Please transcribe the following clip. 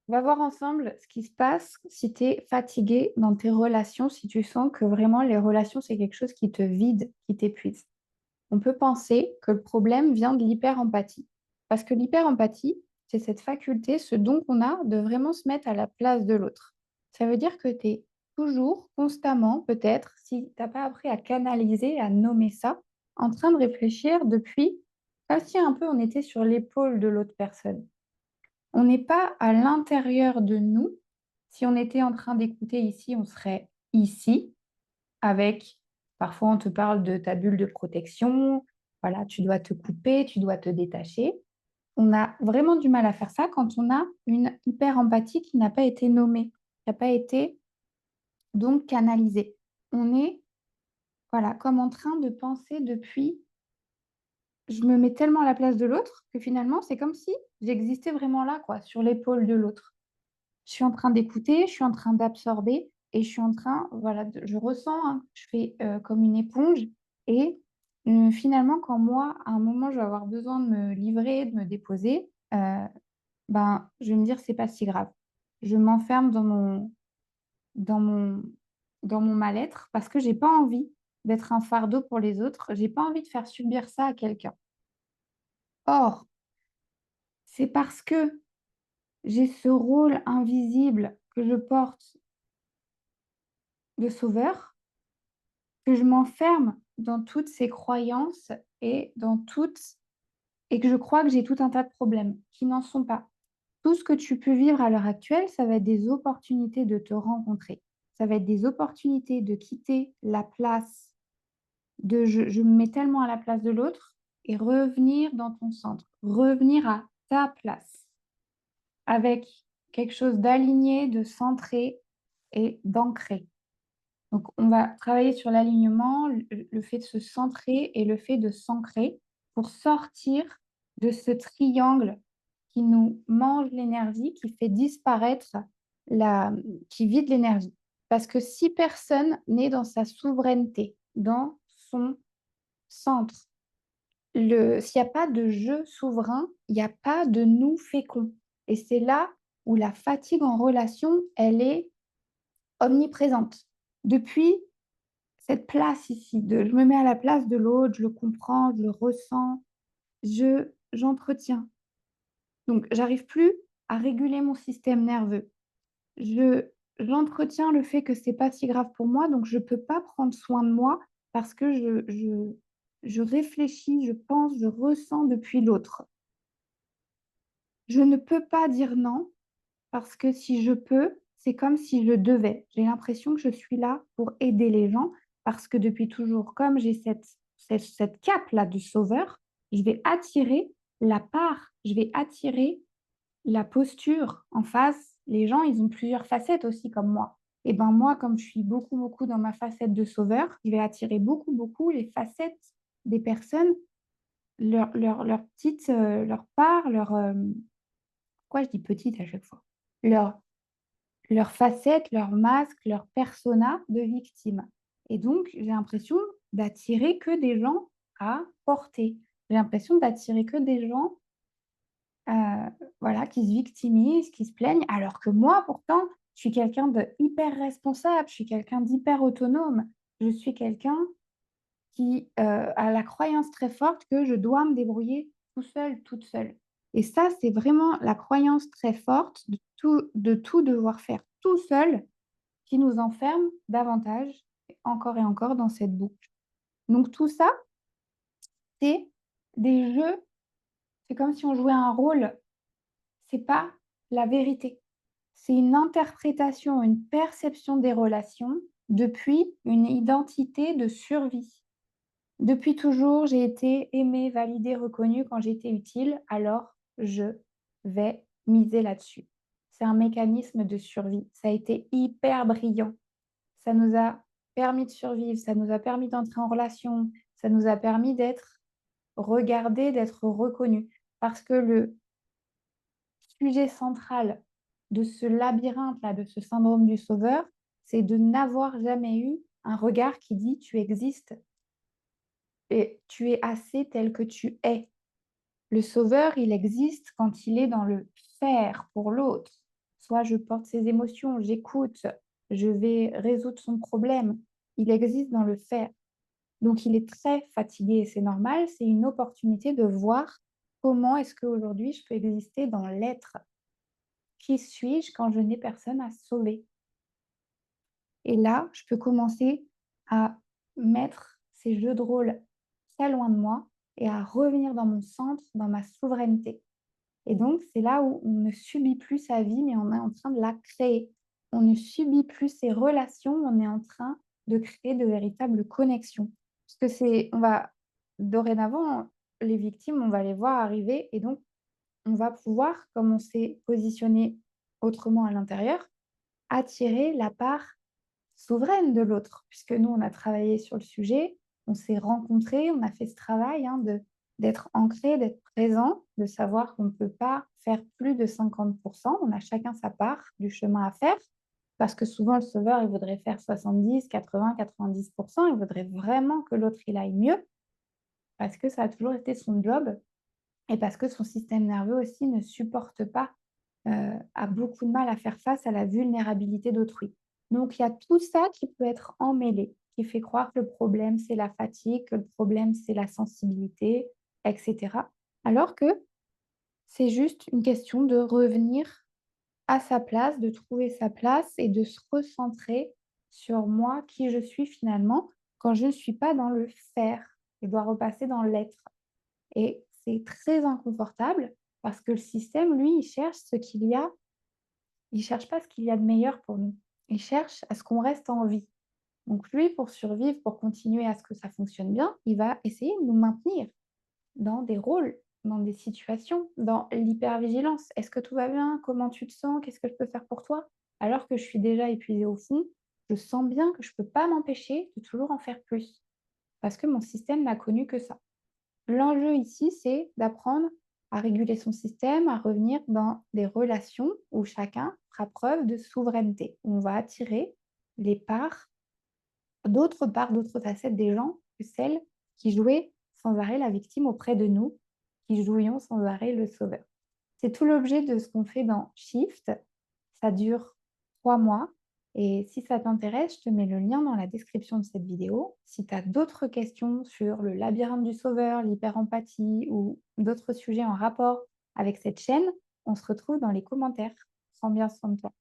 On va voir ensemble ce qui se passe si tu es fatigué dans tes relations, si tu sens que vraiment les relations, c'est quelque chose qui te vide, qui t'épuise. On peut penser que le problème vient de l'hyper-empathie. Parce que l'hyper-empathie, c'est cette faculté, ce don qu'on a de vraiment se mettre à la place de l'autre. Ça veut dire que tu es toujours, constamment, peut-être, si tu n'as pas appris à canaliser, à nommer ça, en train de réfléchir depuis, comme si un peu on était sur l'épaule de l'autre personne. On n'est pas à l'intérieur de nous. Si on était en train d'écouter ici, on serait ici avec parfois on te parle de ta bulle de protection, voilà, tu dois te couper, tu dois te détacher. On a vraiment du mal à faire ça quand on a une hyper-empathie qui n'a pas été nommée, qui n'a pas été donc canalisée. On est, voilà, comme en train de penser depuis je me mets tellement à la place de l'autre que finalement, c'est comme si j'existais vraiment là, quoi, sur l'épaule de l'autre. Je suis en train d'écouter, je suis en train d'absorber et je suis en train, voilà, je ressens, hein, je fais comme une éponge. Et finalement, quand moi, à un moment, je vais avoir besoin de me livrer, de me déposer, ben, je vais me dire, c'est pas si grave. Je m'enferme dans mon, dans mon mal-être parce que j'ai pas envie d'être un fardeau pour les autres. J'ai pas envie de faire subir ça à quelqu'un. Or, c'est parce que j'ai ce rôle invisible que je porte de sauveur que je m'enferme dans toutes ces croyances et dans toutes et que je crois que j'ai tout un tas de problèmes qui n'en sont pas. Tout ce que tu peux vivre à l'heure actuelle, ça va être des opportunités de te rencontrer. Ça va être des opportunités de quitter la place de je me mets tellement à la place de l'autre et revenir dans ton centre, revenir à ta place avec quelque chose d'aligné, de centré et d'ancré. Donc, on va travailler sur l'alignement, le fait de se centrer et le fait de s'ancrer pour sortir de ce triangle qui nous mange l'énergie, qui fait disparaître la, qui vide l'énergie. Parce que si personne n'est dans sa souveraineté, dans son centre, s'il n'y a pas de jeu souverain, il n'y a pas de nous fécond. Et c'est là où la fatigue en relation, elle est omniprésente. Depuis cette place ici, je me mets à la place de l'autre, je le comprends, je le ressens, j'entretiens. Donc, j'arrive plus à réguler mon système nerveux. Je, j'entretiens le fait que c'est pas si grave pour moi, donc je peux pas prendre soin de moi parce que je réfléchis, je pense, je ressens depuis l'autre. Je ne peux pas dire non parce que si je peux, c'est comme si je devais. J'ai l'impression que je suis là pour aider les gens parce que depuis toujours, comme j'ai cette cape-là du sauveur, je vais attirer la part, je vais attirer la posture en face. Les gens, ils ont plusieurs facettes aussi comme moi. Et ben moi, comme je suis beaucoup, beaucoup dans ma facette de sauveur, je vais attirer beaucoup, beaucoup les facettes des personnes, leur petite, leur part, pourquoi je dis petite à chaque fois? Leur, leur facette, leur masque, leur persona de victime. Et donc, j'ai l'impression d'attirer que des gens à porter. J'ai l'impression d'attirer que des gens euh, voilà, qui se victimisent, qui se plaignent, alors que moi, pourtant, je suis quelqu'un de hyper responsable, je suis quelqu'un d'hyper autonome, je suis quelqu'un qui a la croyance très forte que je dois me débrouiller tout seul, toute seule. Et ça, c'est vraiment la croyance très forte de tout devoir faire tout seul qui nous enferme davantage, encore et encore, dans cette boucle. Donc tout ça, c'est des jeux, c'est comme si on jouait un rôle, c'est pas la vérité. C'est une interprétation, une perception des relations depuis une identité de survie. Depuis toujours, j'ai été aimée, validée, reconnue quand j'étais utile, alors je vais miser là-dessus. C'est un mécanisme de survie. Ça a été hyper brillant. Ça nous a permis de survivre, ça nous a permis d'entrer en relation, ça nous a permis d'être regardés, d'être reconnus. Parce que le sujet central de ce labyrinthe-là, de ce syndrome du sauveur, c'est de n'avoir jamais eu un regard qui dit tu existes et tu es assez tel que tu es. Le sauveur, il existe quand il est dans le faire pour l'autre. soit je porte ses émotions, j'écoute, je vais résoudre son problème. Il existe dans le faire. Donc il est très fatigué et c'est normal, c'est une opportunité de voir comment est-ce qu'aujourd'hui je peux exister dans l'être. Qui suis-je quand je n'ai personne à sauver? Et là, je peux commencer à mettre ces jeux de rôle très loin de moi et à revenir dans mon centre, dans ma souveraineté. Et donc, c'est là où on ne subit plus sa vie, mais on est en train de la créer. On ne subit plus ses relations, on est en train de créer de véritables connexions. Parce que on va, dorénavant, les victimes, on va les voir arriver et donc on va pouvoir, comme on s'est positionné autrement à l'intérieur, attirer la part souveraine de l'autre, puisque nous, on a travaillé sur le sujet, on s'est rencontrés, on a fait ce travail hein, d'être ancré, d'être présent, de savoir qu'on ne peut pas faire plus de 50%. On a chacun sa part du chemin à faire, parce que souvent, le sauveur, il voudrait faire 70, 80, 90%. Il voudrait vraiment que l'autre, il aille mieux, parce que ça a toujours été son job et parce que son système nerveux aussi ne supporte pas, a beaucoup de mal à faire face à la vulnérabilité d'autrui. Donc il y a tout ça qui peut être emmêlé, qui fait croire que le problème, c'est la fatigue, que le problème, c'est la sensibilité et cetera. Alors que c'est juste une question de revenir à sa place, de trouver sa place et de se recentrer sur moi, qui je suis finalement, quand je ne suis pas dans le faire. Je dois repasser dans l'être. Et c'est très inconfortable parce que le système, lui, il cherche ce qu'il y a, il cherche pas ce qu'il y a de meilleur pour nous. Il cherche à ce qu'on reste en vie. Donc lui, pour survivre, pour continuer à ce que ça fonctionne bien, il va essayer de nous maintenir dans des rôles, dans des situations, dans l'hypervigilance. Est-ce que tout va bien? Comment tu te sens? Qu'est-ce que je peux faire pour toi? Alors que je suis déjà épuisée au fond, je sens bien que je ne peux pas m'empêcher de toujours en faire plus parce que mon système n'a connu que ça. L'enjeu ici, c'est d'apprendre à réguler son système, à revenir dans des relations où chacun fera preuve de souveraineté. On va attirer les parts, d'autres facettes des gens que celles qui jouaient sans arrêt la victime auprès de nous, qui jouions sans arrêt le sauveur. C'est tout l'objet de ce qu'on fait dans Shift. Ça dure 3 mois et si ça t'intéresse, je te mets le lien dans la description de cette vidéo. Si tu as d'autres questions sur le labyrinthe du sauveur, l'hyperempathie ou d'autres sujets en rapport avec cette chaîne, on se retrouve dans les commentaires. Prends bien soin de toi.